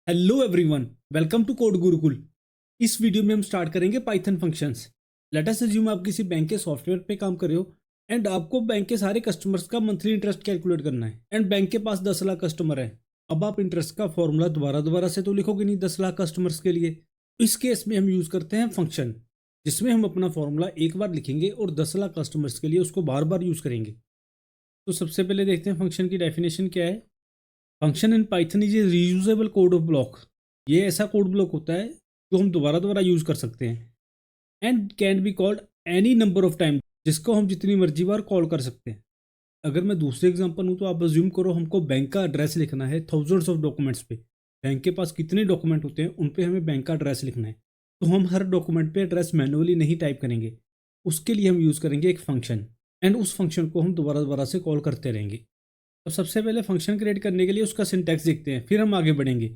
Hello everyone, welcome to code Gurukul. इस video में हम स्टार्ट करेंगे Python functions. Let us assume आप किसी बैंक के सॉफ्टवेयर पे काम कर रहे हो एंड आपको बैंक के सारे कस्टमर्स का मंथली इंटरेस्ट कैलकुलेट करना है एंड बैंक के पास 10 लाख कस्टमर है। अब आप इंटरेस्ट का फॉर्मूला दोबारा दोबारा से तो लिखोगे नहीं 10 लाख कस्टमर्स के लिए। इस केस में हम यूज करते हैं फंक्शन, जिसमें हम अपना फॉर्मूला एक बार लिखेंगे और 10 लाख कस्टमर्स के लिए उसको बार बार यूज करेंगे। तो सबसे पहले देखते हैं फंक्शन की डेफिनेशन क्या है। Function in Python is a reusable code of block. ये ऐसा कोड ब्लॉक होता है जो हम दोबारा दोबारा यूज कर सकते हैं and can be called any number of time, जिसको हम जितनी मर्जी बार कॉल कर सकते हैं। अगर मैं दूसरे एग्जांपल हूँ तो आप अज्यूम करो हमको बैंक का एड्रेस लिखना है थाउजेंड्स ऑफ डॉक्यूमेंट्स पे। बैंक के पास कितने डॉक्यूमेंट होते हैं उन पे हमें बैंक का एड्रेस लिखना है, तो हम हर डॉक्यूमेंट पे एड्रेस मैनुअली नहीं टाइप करेंगे। उसके लिए हम यूज़ करेंगे एक फंक्शन एंड उस फंक्शन को हम दोबारा दोबारा से कॉल करते रहेंगे। तो सबसे पहले फंक्शन क्रिएट करने के लिए उसका सिंटैक्स देखते हैं, फिर हम आगे बढ़ेंगे।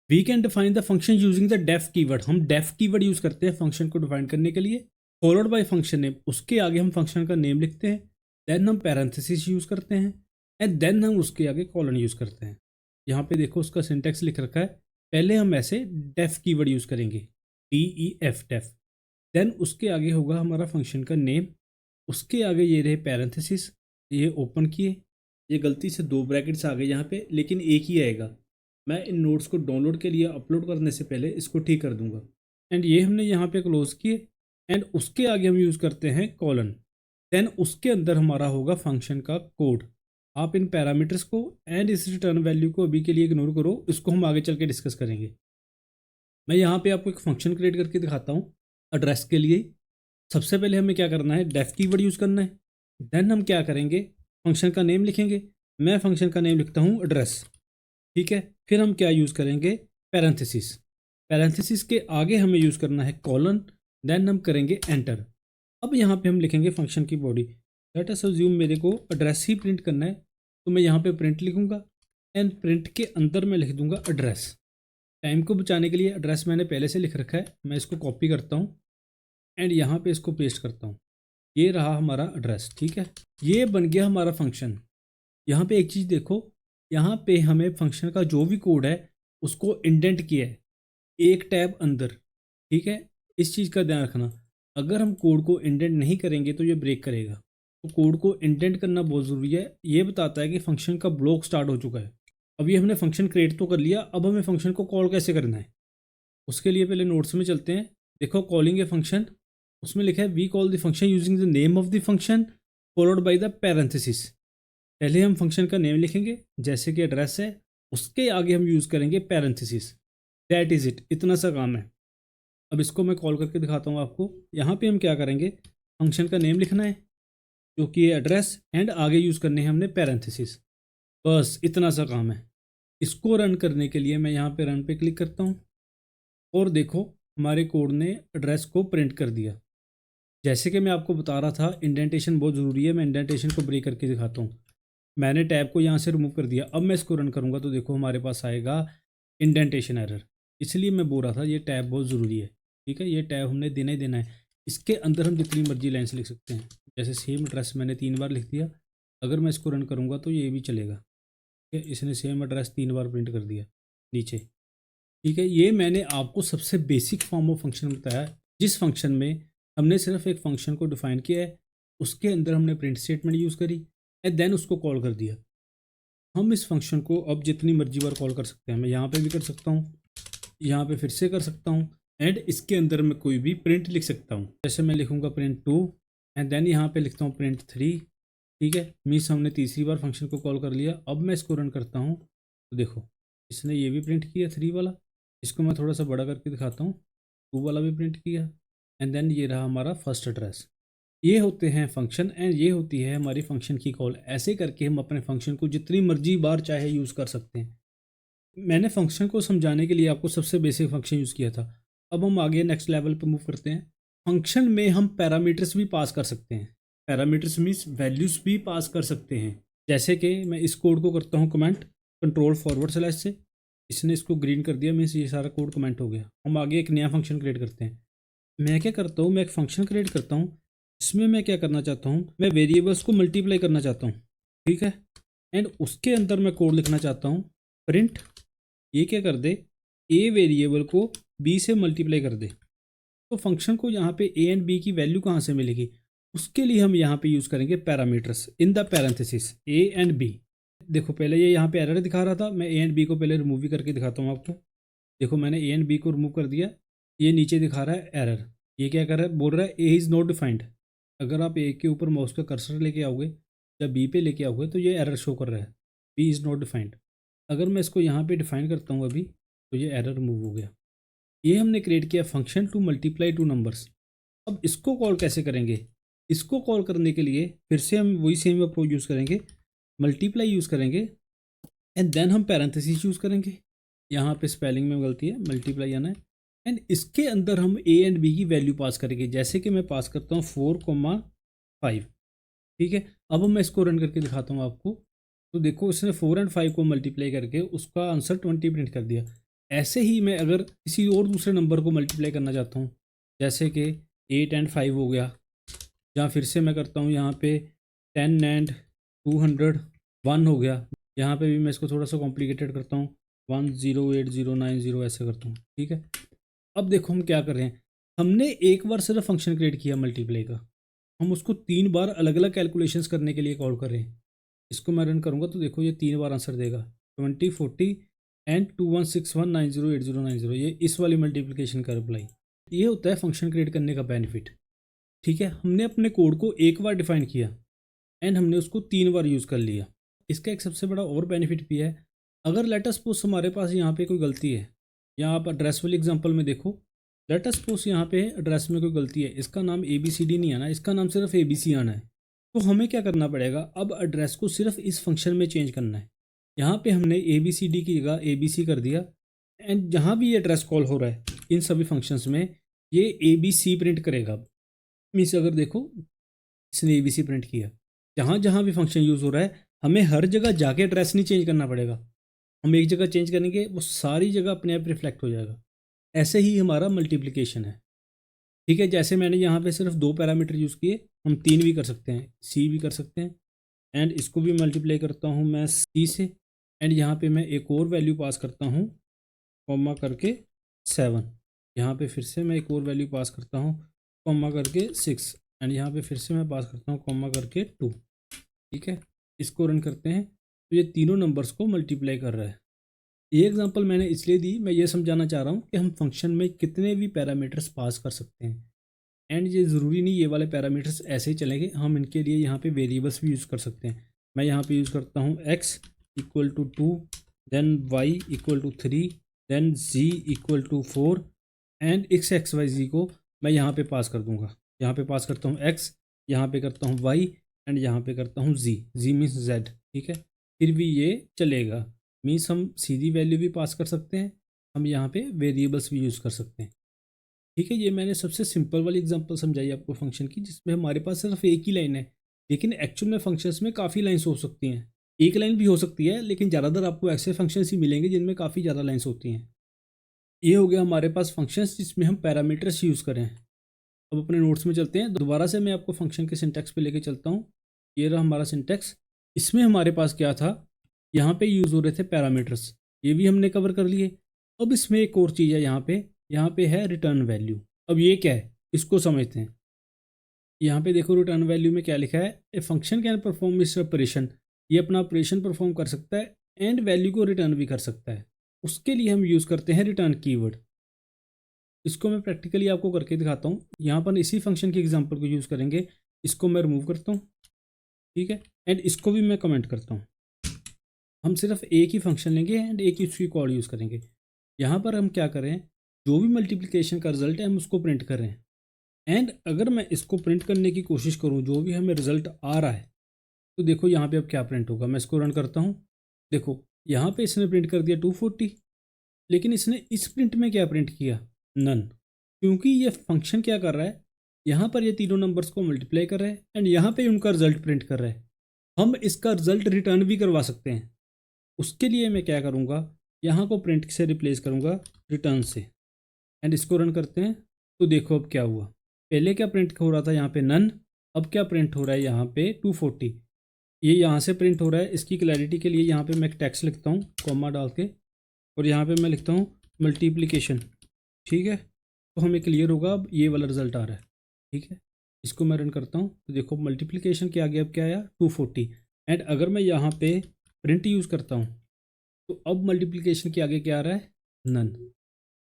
We can define the function using the def keyword. हम डेफ कीवर्ड यूज करते हैं फंक्शन को डिफाइन करने के लिए, फॉलोड बाय फंक्शन नेम। उसके आगे हम फंक्शन का नेम लिखते हैं, देन हम पैरेंथेसिस यूज करते हैं एंड देन हम उसके आगे कॉलन यूज करते हैं। यहाँ पे देखो उसका सिंटैक्स लिख रखा है। पहले हम ऐसे डेफ कीवर्ड यूज करेंगे, DEF डेफ। देन उसके आगे होगा हमारा फंक्शन का नेम, उसके आगे ये रहे पैरेंथेसिस, ये ओपन किए। ये गलती से 2 ब्रैकेट्स आ गए यहाँ पे, लेकिन एक ही आएगा। मैं इन नोट्स को डाउनलोड के लिए अपलोड करने से पहले इसको ठीक कर दूंगा। एंड ये हमने यहाँ पे क्लोज किए एंड उसके आगे हम यूज़ करते हैं कॉलन। देन उसके अंदर हमारा होगा फंक्शन का कोड। आप इन पैरामीटर्स को एंड इस रिटर्न वैल्यू को अभी के लिए इग्नोर करो, इसको हम आगे चल के डिस्कस करेंगे। मैं यहाँ पे आपको एक फंक्शन क्रिएट करके दिखाता हूँ एड्रेस के लिए। सबसे पहले हमें क्या करना है, डेफ कीवर्ड यूज़ करना है। देन हम क्या करेंगे, फंक्शन का नेम लिखेंगे। मैं फंक्शन का नेम लिखता हूँ एड्रेस, ठीक है। फिर हम क्या यूज़ करेंगे, पैरेंथेसिस। पैरेंथेसिस के आगे हमें यूज़ करना है कॉलन, देन हम करेंगे एंटर। अब यहाँ पे हम लिखेंगे फंक्शन की बॉडी। लेट अस अज्यूम मेरे को एड्रेस ही प्रिंट करना है, तो मैं यहाँ पे प्रिंट लिखूंगा एंड प्रिंट के अंदर मैं लिख दूंगा एड्रेस। टाइम को बचाने के लिए एड्रेस मैंने पहले से लिख रखा है, मैं इसको कॉपी करता हूँ एंड यहाँ पे इसको पेस्ट करता हूँ। ये रहा हमारा एड्रेस, ठीक है। ये बन गया हमारा फंक्शन। यहाँ पे एक चीज़ देखो, यहाँ पे हमें फंक्शन का जो भी कोड है उसको इंडेंट किया है एक टैब अंदर, ठीक है। इस चीज़ का ध्यान रखना, अगर हम कोड को इंडेंट नहीं करेंगे तो ये ब्रेक करेगा। तो कोड को इंडेंट करना बहुत ज़रूरी है। ये बताता है कि फंक्शन का ब्लॉक स्टार्ट हो चुका है। अब ये हमने फंक्शन क्रिएट तो कर लिया, अब हमें फंक्शन को कॉल कैसे करना है उसके लिए पहले नोट्स में चलते हैं। देखो कॉलिंग ए फंक्शन, उसमें लिखा है we call the function using the name of the function followed by the parenthesis. पहले हम फंक्शन का नेम लिखेंगे जैसे कि एड्रेस है, उसके आगे हम यूज़ करेंगे पैरेंथेसिस। दैट इज़ इट, इतना सा काम है। अब इसको मैं कॉल करके दिखाता हूँ आपको। यहाँ पे हम क्या करेंगे, फंक्शन का नेम लिखना है जो कि एड्रेस एंड आगे यूज़ करने हैं हमने पैरेंथेसिस। बस इतना सा काम है। इसको रन करने के लिए मैं यहाँ पे रन पे क्लिक करता हूँ और देखो हमारे कोड ने एड्रेस को प्रिंट कर दिया। जैसे कि मैं आपको बता रहा था इंडेंटेशन बहुत ज़रूरी है, मैं इंडेंटेशन को ब्रेक करके दिखाता हूँ। मैंने टैब को यहाँ से रिमूव कर दिया। अब मैं इसको रन करूँगा तो देखो हमारे पास आएगा इंडेंटेशन एरर। इसलिए मैं बोल रहा था ये टैब बहुत ज़रूरी है, ठीक है। ये टैब हमने देना ही देना है। इसके अंदर हम जितनी मर्जी लाइन्स लिख सकते हैं। जैसे सेम एड्रेस मैंने 3 बार लिख दिया, अगर मैं इसको रन करूँगा तो ये भी चलेगा, ठीक है। इसने सेम एड्रेस 3 बार प्रिंट कर दिया नीचे, ठीक है। ये मैंने आपको सबसे बेसिक फॉर्म ऑफ फंक्शन बताया, जिस फंक्शन में हमने सिर्फ एक फंक्शन को डिफाइन किया है, उसके अंदर हमने प्रिंट स्टेटमेंट यूज़ करी एंड देन उसको कॉल कर दिया। हम इस फंक्शन को अब जितनी मर्जी बार कॉल कर सकते हैं। मैं यहाँ पे भी कर सकता हूँ, यहाँ पे फिर से कर सकता हूँ एंड इसके अंदर मैं कोई भी प्रिंट लिख सकता हूँ। जैसे मैं लिखूँगा प्रिंट 2 एंड देन यहाँ पे लिखता हूँ प्रिंट 3, ठीक है। मीन्स हमने तीसरी बार फंक्शन को कॉल कर लिया। अब मैं इसको रन करता हूँ तो देखो इसने ये भी प्रिंट किया 3 वाला। इसको मैं थोड़ा सा बड़ा करके दिखाता हूँ, 2 वाला भी प्रिंट किया एंड देन ये रहा हमारा फर्स्ट एड्रेस। ये होते हैं फंक्शन एंड ये होती है हमारी फंक्शन की कॉल। ऐसे करके हम अपने फंक्शन को जितनी मर्जी बार चाहे यूज़ कर सकते हैं। मैंने फंक्शन को समझाने के लिए आपको सबसे बेसिक फंक्शन यूज़ किया था। अब हम आगे नेक्स्ट लेवल पे मूव करते हैं। फंक्शन में हम पैरामीटर्स भी पास कर सकते हैं। पैरामीटर्स मीन्स वैल्यूज़ भी पास कर सकते हैं। जैसे कि मैं इस कोड को करता हूँ कमेंट कंट्रोल फॉरवर्ड स्लैश से, इसने इसको ग्रीन कर दिया, मीन्स ये सारा कोड कमेंट हो गया। हम आगे एक नया फंक्शन क्रिएट करते हैं। मैं क्या करता हूँ, मैं एक फंक्शन क्रिएट करता हूँ। इसमें मैं क्या करना चाहता हूँ, मैं वेरिएबल्स को मल्टीप्लाई करना चाहता हूँ, ठीक है। एंड उसके अंदर मैं कोड लिखना चाहता हूँ प्रिंट, ये क्या कर दे, ए वेरिएबल को बी से मल्टीप्लाई कर दे, तो फंक्शन को यहाँ पे ए एंड बी की वैल्यू कहाँ से मिलेगी, उसके लिए हम यहाँ पे यूज़ करेंगे parameters in the parenthesis A and B. देखो पहले ये यहाँ पे एरर दिखा रहा था, मैं ए एंड बी को पहले रिमूव भी करके दिखाता हूँ आपको। देखो मैंने ए एंड बी को रिमूव कर दिया, ये नीचे दिखा रहा है एरर। ये क्या कर रहा है, बोल रहा है ए इज़ नॉट डिफाइंड। अगर आप ए के ऊपर माउस का कर्सर लेके आओगे या बी पे लेके आओगे तो ये एरर शो कर रहा है, बी इज़ नॉट डिफाइंड। अगर मैं इसको यहाँ पे डिफाइन करता हूँ अभी, तो ये एरर रिमूव हो गया। ये हमने क्रिएट किया function to multiply two numbers. अब इसको कॉल कैसे करेंगे, इसको कॉल करने के लिए फिर से हम वही सेम अप्रोच यूज़ करेंगे, मल्टीप्लाई यूज़ करेंगे एंड देन हम पैरेंथेसिस यूज़ करेंगे। यहाँ पे स्पेलिंग में गलती है, मल्टीप्लाई आना है। एंड इसके अंदर हम ए एंड बी की वैल्यू पास करेंगे, जैसे कि मैं पास करता हूँ 4,5। ठीक है, अब मैं इसको रन करके दिखाता हूँ आपको। तो देखो इसने 4 एंड 5 को मल्टीप्लाई करके उसका आंसर 20 प्रिंट कर दिया। ऐसे ही मैं अगर किसी और दूसरे नंबर को मल्टीप्लाई करना चाहता हूँ, जैसे कि 8 एंड 5 हो गया, या फिर से मैं करता हूँ यहाँ पे 10 एंड 201 हो गया। यहाँ पे भी मैं इसको थोड़ा सा कॉम्प्लिकेटेड करता हूँ, 108090 ऐसे करता हूँ। ठीक है, अब देखो हम क्या कर रहे हैं, हमने एक बार सिर्फ फंक्शन क्रिएट किया मल्टीप्लाई का, हम उसको 3 बार अलग अलग कैलकुलेशंस करने के लिए कॉल कर रहे हैं। इसको मैं रन करूँगा तो देखो ये 3 बार आंसर देगा, 20 40 एंड 2161908090। ये इस वाली मल्टीप्लिकेशन का रिप्लाई। ये होता है फंक्शन क्रिएट करने का बेनिफिट। ठीक है, हमने अपने कोड को एक बार डिफाइन किया एंड हमने उसको 3 बार यूज़ कर लिया। इसका एक सबसे बड़ा और बेनिफिट भी है, अगर लेट अस सपोज हमारे पास यहाँ पे कोई गलती है, या आप एड्रेस वाली एग्जांपल में देखो, लेट अस सपोज यहाँ पे एड्रेस में कोई गलती है, इसका नाम ABCD नहीं आना, इसका नाम सिर्फ ABC आना है। तो हमें क्या करना पड़ेगा, अब एड्रेस को सिर्फ इस फंक्शन में चेंज करना है। यहाँ पे हमने ABCD की जगह ABC कर दिया एंड जहाँ भी ये एड्रेस कॉल हो रहा है इन सभी फंक्शंस में ये ABC प्रिंट करेगा। मीन्स अगर देखो इसने ABC प्रिंट किया, जहाँ जहाँ भी फंक्शन यूज़ हो रहा है हमें हर जगह जाके एड्रेस नहीं चेंज करना पड़ेगा, हम एक जगह चेंज करेंगे वो सारी जगह अपने आप रिफ्लेक्ट हो जाएगा। ऐसे ही हमारा मल्टीप्लिकेशन है। ठीक है, जैसे मैंने यहाँ पे सिर्फ 2 पैरामीटर यूज़ किए, हम 3 भी कर सकते हैं, C भी कर सकते हैं। एंड इसको भी मल्टीप्लाई करता हूँ मैं C से, एंड यहाँ पे मैं एक और वैल्यू पास करता हूँ कॉमा करके 7। यहाँ पे फिर से मैं एक और वैल्यू पास करता हूँ कॉमा करके 6, एंड यहाँ पे फिर से मैं पास करता हूँ कॉमा करके 2। ठीक है, इसको रन करते हैं तो ये तीनों नंबर्स को मल्टीप्लाई कर रहा है। ये एग्जांपल मैंने इसलिए दी, मैं ये समझाना चाह रहा हूँ कि हम फंक्शन में कितने भी पैरामीटर्स पास कर सकते हैं। एंड ये ज़रूरी नहीं ये वाले पैरामीटर्स ऐसे ही चलेंगे, हम इनके लिए यहाँ पे वेरिएबल्स भी यूज़ कर सकते हैं। मैं यहाँ पे यूज़ करता हूँ x equal to 2, then y equal to 3, then z equal to 4 and x को मैं यहाँ पे पास कर दूँगा। यहाँ पे पास करता हूँ x, यहाँ पे करता हूँ y एंड यहाँ पे करता हूँ z मीन्स z। ठीक है, फिर भी ये चलेगा, मीन्स हम सीधी वैल्यू भी पास कर सकते हैं, हम यहाँ पे वेरिएबल्स भी यूज़ कर सकते हैं। ठीक है, ये मैंने सबसे सिंपल वाली एग्जांपल समझाई आपको फंक्शन की, जिसमें हमारे पास सिर्फ एक ही लाइन है, लेकिन एक्चुअल में फंक्शंस में काफ़ी लाइन्स हो सकती हैं। एक लाइन भी हो सकती है, लेकिन ज़्यादातर आपको ऐसे फंक्शंस ही मिलेंगे जिनमें काफ़ी ज़्यादा लाइन्स होती हैं। ये हो गया हमारे पास फंक्शंस जिसमें हम पैरामीटर्स यूज़ करें। अब अपने नोट्स में चलते हैं, दोबारा से मैं आपको फंक्शन के सिंटैक्स पे लेके चलता हूँ। ये रहा हमारा सिंटैक्स। इसमें हमारे पास क्या था, यहाँ पे यूज़ हो रहे थे पैरामीटर्स, ये भी हमने कवर कर लिए। अब इसमें एक और चीज़ है, यहाँ पे है रिटर्न वैल्यू। अब ये क्या है, इसको समझते हैं। यहाँ पे देखो रिटर्न वैल्यू में क्या लिखा है, a function can perform this operation, ये अपना ऑपरेशन परफॉर्म कर सकता है एंड वैल्यू को रिटर्न भी कर सकता है। उसके लिए हम यूज़ करते हैं रिटर्न कीवर्ड। इसको मैं प्रैक्टिकली आपको करके दिखाता हूँ। यहाँ पर इसी फंक्शन की एग्जांपल को यूज़ करेंगे। इसको मैं रिमूव करता हूँ, ठीक है, एंड इसको भी मैं कमेंट करता हूँ। हम सिर्फ एक ही फंक्शन लेंगे एंड एक ही उसकी कॉल यूज़ करेंगे। यहाँ पर हम क्या करें, जो भी मल्टीप्लिकेशन का रिजल्ट है हम उसको प्रिंट करें। एंड अगर मैं इसको प्रिंट करने की कोशिश करूँ, जो भी हमें रिजल्ट आ रहा है, तो देखो यहाँ पे अब क्या प्रिंट होगा। मैं इसको रन करता हूँ, देखो यहाँ पे इसने प्रिंट कर दिया 240, लेकिन इसने इस प्रिंट में क्या प्रिंट किया, नन। क्योंकि ये फंक्शन क्या कर रहा है, यहाँ पर ये तीनों नंबर्स को मल्टीप्लाई कर रहा है एंड यहाँ पे उनका रिजल्ट प्रिंट कर रहा है। हम इसका रिजल्ट रिटर्न भी करवा सकते हैं। उसके लिए मैं क्या करूँगा, यहाँ को प्रिंट से रिप्लेस करूँगा रिटर्न से, एंड इसको रन करते हैं। तो देखो अब क्या हुआ, पहले क्या प्रिंट हो रहा था यहाँ पे नन, अब क्या प्रिंट हो रहा है यहाँ पे 240। ये यहाँ से प्रिंट हो रहा है। इसकी क्लैरिटी के लिए यहाँ पे मैं एक टेक्स्ट लिखता हूँ कॉमा डाल के, और यहाँ पे मैं लिखता हूँ मल्टीप्लिकेशन, ठीक है। तो हमें क्लियर होगा अब ये वाला रिजल्ट आ रहा है, ठीक है। इसको मैं रन करता हूँ तो देखो मल्टीप्लिकेशन के आगे अब क्या आया 240। एंड अगर मैं यहाँ पे प्रिंट यूज़ करता हूँ तो अब मल्टीप्लिकेशन के आगे क्या आ रहा है, नन।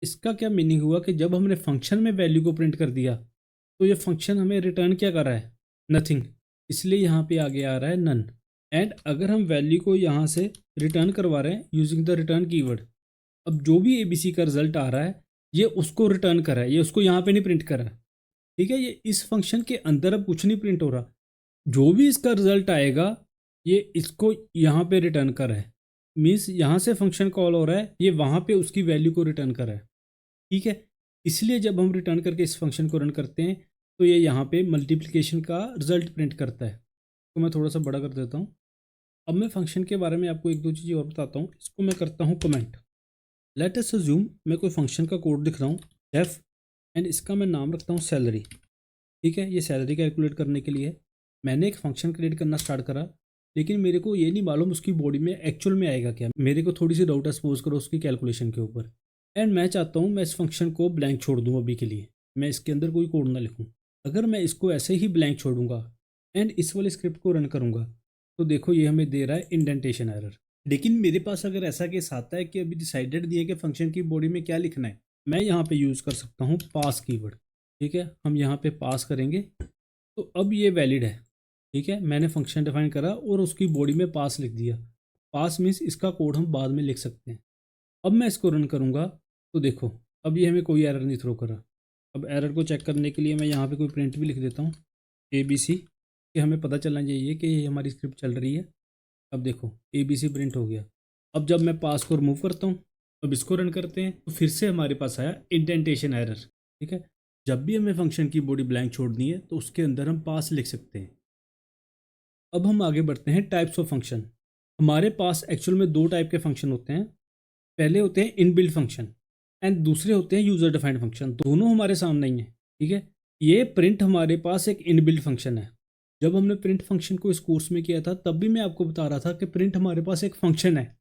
इसका क्या मीनिंग हुआ कि जब हमने फंक्शन में वैल्यू को प्रिंट कर दिया तो ये फंक्शन हमें रिटर्न क्या कर रहा है, नथिंग। इसलिए यहाँ पे आगे आ रहा है नन। एंड अगर हम वैल्यू को यहाँ से रिटर्न करवा रहे हैं यूजिंग द रिटर्न कीवर्ड, अब जो भी एबीसी का रिजल्ट आ रहा है ये उसको रिटर्न कर रहा है, ये उसको यहाँ पे नहीं प्रिंट कर रहा है, ठीक है। ये इस फंक्शन के अंदर अब कुछ नहीं प्रिंट हो रहा, जो भी इसका रिजल्ट आएगा ये इसको यहाँ पे रिटर्न कर रहा है। मीन्स यहाँ से फंक्शन कॉल हो रहा है, ये वहाँ पे उसकी वैल्यू को रिटर्न कर रहा है, ठीक है। इसलिए जब हम रिटर्न करके इस फंक्शन को रन करते हैं तो ये यहाँ पे मल्टीप्लिकेशन का रिजल्ट प्रिंट करता है। तो मैं थोड़ा सा बड़ा कर देता हूँ। अब मैं फंक्शन के बारे में आपको एक दो चीज़ें और बताता हूँ। इसको मैं करता हूँ कमेंट। लेट अस अज्यूम मैं कोई फंक्शन का कोड लिख रहा हूँ डेफ, एंड इसका मैं नाम रखता हूँ सैलरी, ठीक है। ये सैलरी कैलकुलेट करने के लिए मैंने एक फंक्शन क्रिएट करना स्टार्ट करा, लेकिन मेरे को ये नहीं मालूम उसकी बॉडी में एक्चुअल में आएगा क्या। मेरे को थोड़ी सी डाउट है सपोज करो उसकी कैलकुलेशन के ऊपर। एंड मैं चाहता हूँ मैं इस फंक्शन को ब्लैंक छोड़ दूँ अभी के लिए, मैं इसके अंदर कोई कोड ना लिखूँ। अगर मैं इसको ऐसे ही ब्लैंक छोड़ूंगा एंड इस वाले स्क्रिप्ट को रन करूँगा तो देखो ये हमें दे रहा है इंडेंटेशन एरर। लेकिन मेरे पास अगर ऐसा केस आता है कि अभी डिसाइडेड दिए कि फंक्शन की बॉडी में क्या लिखना है, मैं यहाँ पे यूज़ कर सकता हूँ पास कीवर्ड, ठीक है। हम यहाँ पे पास करेंगे तो अब ये वैलिड है, ठीक है। मैंने फंक्शन डिफाइन करा और उसकी बॉडी में पास लिख दिया। पास मीन्स इसका कोड हम बाद में लिख सकते हैं। अब मैं इसको रन करूँगा तो देखो अब ये हमें कोई एरर नहीं थ्रो करा। अब एरर को चेक करने के लिए मैं यहाँ पे कोई प्रिंट भी लिख देता हूँ ABC, कि हमें पता चलना चाहिए कि ये हमारी स्क्रिप्ट चल रही है। अब देखो ABC प्रिंट हो गया। अब जब मैं पास को रिमूव करता हूँ, अब इसको रन करते हैं तो फिर से हमारे पास आया इंडेंटेशन एरर, ठीक है। जब भी हमें फंक्शन की बॉडी ब्लैंक छोड़नी है तो उसके अंदर हम पास लिख सकते हैं। अब हम आगे बढ़ते हैं टाइप्स ऑफ फंक्शन। हमारे पास एक्चुअल में दो टाइप के फंक्शन होते हैं। पहले होते हैं इनबिल्ट फंक्शन एंड दूसरे होते हैं यूजर डिफाइंड फंक्शन। दोनों हमारे सामने ही है, ठीक है। ये प्रिंट हमारे पास एक इनबिल्ट फंक्शन है। जब हमने प्रिंट फंक्शन को इस कोर्स में किया था तब भी मैं आपको बता रहा था कि प्रिंट हमारे पास एक फंक्शन है,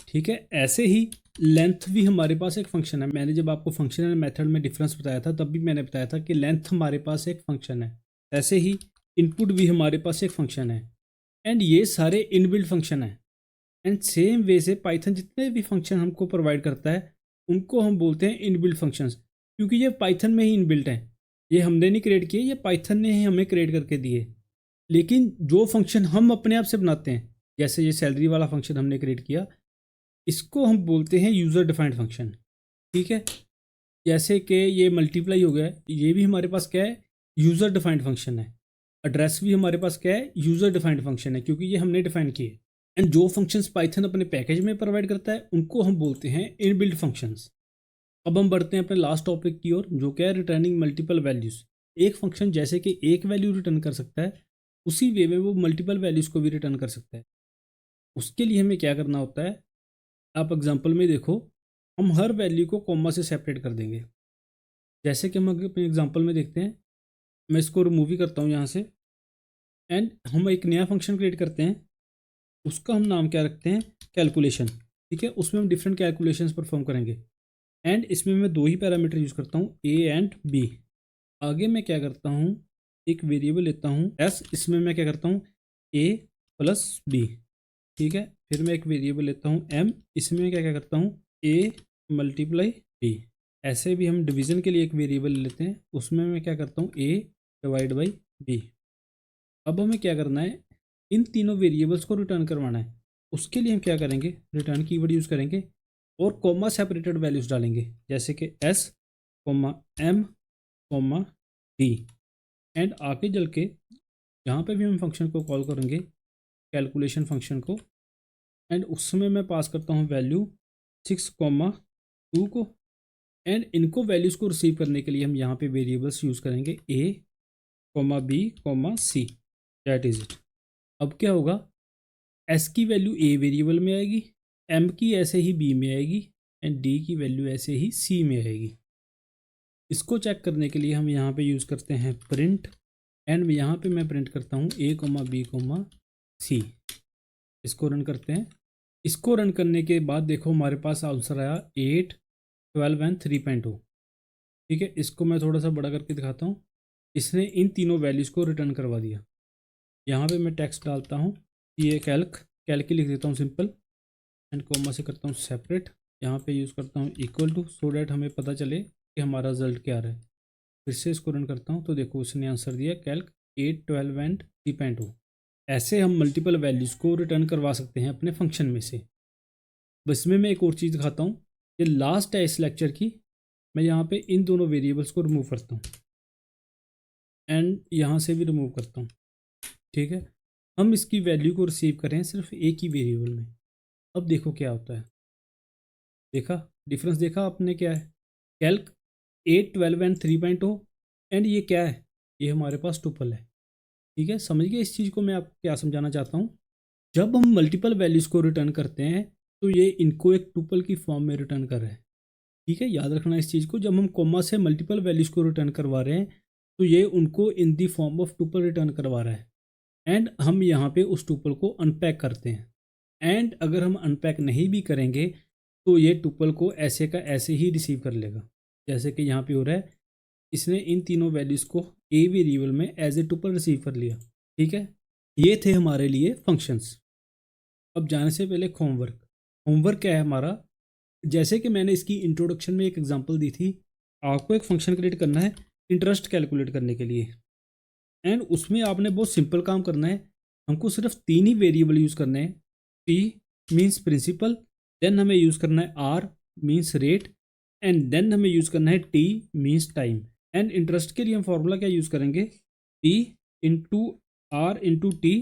ठीक है। ऐसे ही लेंथ भी हमारे पास एक फंक्शन है। मैंने जब आपको फंक्शन एंड मेथड में डिफरेंस बताया था तब भी मैंने बताया था कि लेंथ हमारे पास एक फंक्शन है। ऐसे ही इनपुट भी हमारे पास एक फंक्शन है एंड ये सारे इनबिल्ट फंक्शन है। एंड सेम वे से पाइथन जितने भी फंक्शन हमको प्रोवाइड करता है उनको हम बोलते हैं इनबिल्ट फंक्शंस, क्योंकि ये पाइथन में ही इनबिल्ट हैं। ये हमने नहीं क्रिएट किए, ये पाइथन ने ही हमें क्रिएट करके दिए। लेकिन जो फंक्शन हम अपने आप से बनाते हैं, जैसे ये सैलरी वाला फंक्शन हमने क्रिएट किया, इसको हम बोलते हैं यूज़र डिफाइंड फंक्शन, ठीक है। जैसे कि ये मल्टीप्लाई हो गया, ये भी हमारे पास क्या है, यूज़र डिफाइंड फंक्शन है। एड्रेस भी हमारे पास क्या है, यूज़र डिफाइंड फंक्शन है, क्योंकि ये हमने डिफाइन किए। एंड जो फंक्शंस पाइथन अपने पैकेज में प्रोवाइड करता है उनको हम बोलते हैं इनबिल्ट फंक्शंस। अब हम बढ़ते हैं अपने लास्ट टॉपिक की ओर, जो क्या है रिटर्निंग मल्टीपल वैल्यूज़। एक फंक्शन जैसे कि एक वैल्यू रिटर्न कर सकता है, उसी वे में वो मल्टीपल वैल्यूज़ को भी रिटर्न कर सकता है। उसके लिए हमें क्या करना होता है, आप एग्जांपल में देखो, हम हर वैल्यू को कॉमा से सेपरेट कर देंगे। जैसे कि हम अपने एग्जांपल में देखते हैं, मैं इसको रिमूव ही करता हूँ यहाँ से एंड हम एक नया फंक्शन क्रिएट करते हैं। उसका हम नाम क्या रखते हैं, कैलकुलेशन, ठीक है। उसमें हम डिफरेंट कैलकुलेशंस परफॉर्म करेंगे एंड इसमें मैं दो ही पैरामीटर यूज़ करता हूँ, A एंड B। आगे मैं क्या करता हूँ, एक वेरिएबल लेता हूँ S, इसमें मैं क्या करता हूँ A प्लस B, ठीक है। फिर मैं एक वेरिएबल लेता हूँ M, इसमें मैं क्या क्या करता हूँ A मल्टीप्लाई B। ऐसे भी हम डिवीज़न के लिए एक वेरिएबल लेते हैं, उसमें मैं क्या करता हूँ A डिवाइड बाई B। अब हमें क्या करना है, इन तीनों वेरिएबल्स को रिटर्न करवाना है। उसके लिए हम क्या करेंगे, रिटर्न कीवर्ड यूज़ करेंगे और कॉमा सेपरेटेड वैल्यूज़ डालेंगे, जैसे कि S comma M comma D। And आगे चल के यहाँ पे भी हम फंक्शन को कॉल करेंगे, कैलकुलेशन फंक्शन को, एंड उसमें मैं पास करता हूँ वैल्यू 6,2 को। एंड इनको वैल्यूज़ को रिसीव करने के लिए हम यहाँ पे वेरिएबल्स यूज़ करेंगे A comma B comma C, that is it. अब क्या होगा, S की वैल्यू A वेरिएबल में आएगी, M की ऐसे ही B में आएगी एंड D की वैल्यू ऐसे ही C में आएगी। इसको चेक करने के लिए हम यहाँ पे यूज़ करते हैं प्रिंट एंड यहाँ पे मैं प्रिंट करता हूँ A comma B comma C। इसको रन करते हैं इसको रन करने के बाद देखो हमारे पास आंसर आया 8, 12 एंड 3.2। ठीक है, इसको मैं थोड़ा सा बड़ा करके दिखाता हूँ। इसने इन तीनों वैल्यूज़ को रिटर्न करवा दिया। यहाँ पे मैं टेक्स्ट डालता हूँ, ये कैल्क ही लिख देता हूँ सिंपल, एंड कॉमा से करता हूँ सेपरेट। यहाँ पे यूज़ करता हूँ इक्वल टू, सो डैट हमें पता चले कि हमारा रिजल्ट क्या आ रहा है। फिर से इसको रन करता हूँ तो देखो उसने आंसर दिया कैल्क 8, 12 एंड 3.2। ऐसे हम मल्टीपल वैल्यूज़ को रिटर्न करवा सकते हैं अपने फंक्शन में से। बस इसमें मैं एक और चीज़ दिखाता हूँ। ये लास्ट है इस लेक्चर की। मैं यहाँ पे इन दोनों वेरिएबल्स को रिमूव करता हूँ एंड यहाँ से भी रिमूव करता हूँ। ठीक है, हम इसकी वैल्यू को रिसीव करें सिर्फ एक ही वेरिएबल में। अब देखो क्या होता है, देखा डिफरेंस, देखा आपने क्या है, कैल्क 8, 12 एंड 3.0, एंड ये क्या है, ये हमारे पास टुपल है। ठीक है, समझ गए इस चीज़ को मैं आपको क्या समझाना चाहता हूँ। जब हम मल्टीपल वैल्यूज़ को रिटर्न करते हैं तो ये इनको एक टुपल की फॉर्म में रिटर्न कर रहे हैं। ठीक है, याद रखना इस चीज़ को। जब हम कॉमा से मल्टीपल वैल्यूज़ को रिटर्न करवा रहे हैं तो ये उनको in the form of tuple return करवा रहा है, एंड हम यहाँ पे उस टुपल को अनपैक करते हैं। एंड अगर हम अनपैक नहीं भी करेंगे तो ये टुपल को ऐसे का ऐसे ही रिसीव कर लेगा, जैसे कि यहाँ पे हो रहा है। इसने इन तीनों वैल्यूज़ को ए वेरिएबल में एज ए टुपल रिसीव कर लिया। ठीक है, ये थे हमारे लिए फंक्शंस। अब जाने से पहले होमवर्क क्या है हमारा, जैसे कि मैंने इसकी इंट्रोडक्शन में एक एग्जांपल दी थी। आपको एक फंक्शन क्रिएट करना है इंटरेस्ट कैलकुलेट करने के लिए, एंड उसमें आपने बहुत सिंपल काम करना है। हमको सिर्फ 3 ही वेरिएबल यूज़ करने हैं। पी मीन्स प्रिंसिपल, देन हमें यूज़ करना है R means rate, and then हमें यूज़ करना है T means time. And interest के लिए हम फॉर्मूला क्या यूज़ करेंगे, P into R into T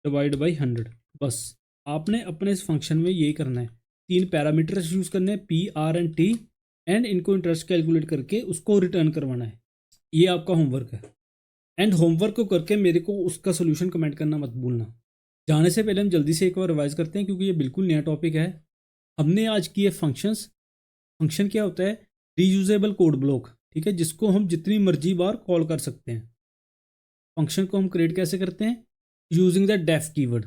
divide by 100। बस आपने अपने इस फंक्शन में यही करना है। 3 पैरामीटर्स यूज़ करने हैं, P R and T, and इनको इंटरेस्ट कैलकुलेट करके उसको रिटर्न करवाना है। ये आपका होमवर्क है। एंड होमवर्क को करके मेरे को उसका सोल्यूशन कमेंट करना मत भूलना। जाने से पहले हम जल्दी से एक बार रिवाइज करते हैं क्योंकि ये बिल्कुल नया टॉपिक है। हमने आज किए फंक्शंस। फंक्शन क्या होता है, रीयूजेबल कोड ब्लॉक। ठीक है, जिसको हम जितनी मर्जी बार कॉल कर सकते हैं। फंक्शन को हम क्रिएट कैसे करते हैं, using the def keyword,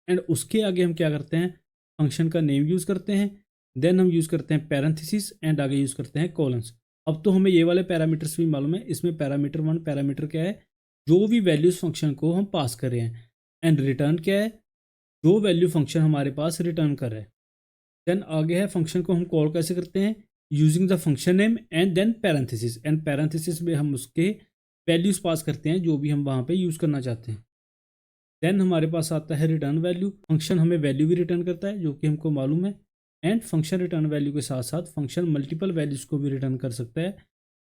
and उसके आगे हम क्या करते हैं, फंक्शन का नेम यूज़ करते हैं, देन हम यूज़ करते हैं पैरेंथेसिस, एंड आगे यूज़ करते हैं कॉलन्स। अब तो हमें ये वाले पैरामीटर्स भी मालूम है। इसमें पैरामीटर 1 पैरामीटर क्या है, जो भी वैल्यूज़ फंक्शन को हम पास कर रहे हैं, एंड रिटर्न क्या है, जो वैल्यू फंक्शन हमारे पास रिटर्न कर रहा है। देन आगे है फंक्शन को हम कॉल कैसे करते हैं, using the function name and then parenthesis, and parenthesis में हम उसके वैल्यूज़ पास करते हैं जो भी हम वहाँ पे यूज़ करना चाहते हैं। देन हमारे पास आता है रिटर्न वैल्यू। फंक्शन हमें वैल्यू भी रिटर्न करता है जो कि हमको मालूम है, एंड फंक्शन रिटर्न वैल्यू के साथ साथ फंक्शन मल्टीपल वैल्यूज़ को भी रिटर्न कर सकता है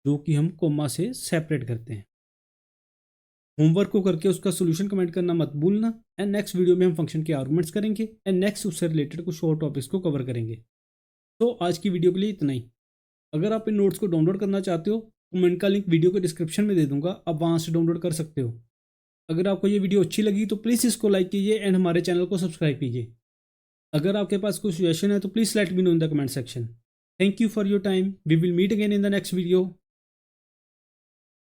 जो कि हम कोमा से सेपरेट करते हैं। होमवर्क को करके उसका सोल्यूशन कमेंट करना मत भूलना। एंड नेक्स्ट वीडियो में हम फंक्शन के आर्गुमेंट्स करेंगे, एंड नेक्स्ट उससे रिलेटेड कुछ और टॉपिक्स को कवर करेंगे। तो आज की वीडियो के लिए इतना ही। अगर आप इन नोट्स को डाउनलोड करना चाहते हो तो मैं इनका लिंक वीडियो के डिस्क्रिप्शन में दे दूंगा, आप वहाँ से डाउनलोड कर सकते हो। अगर आपको ये वीडियो अच्छी लगी तो प्लीज़ इसको लाइक कीजिए एंड हमारे चैनल को सब्सक्राइब कीजिए। अगर आपके पास कोई सजेशन है तो please let me know in the comment section. Thank you for your time. We will meet again in the next video.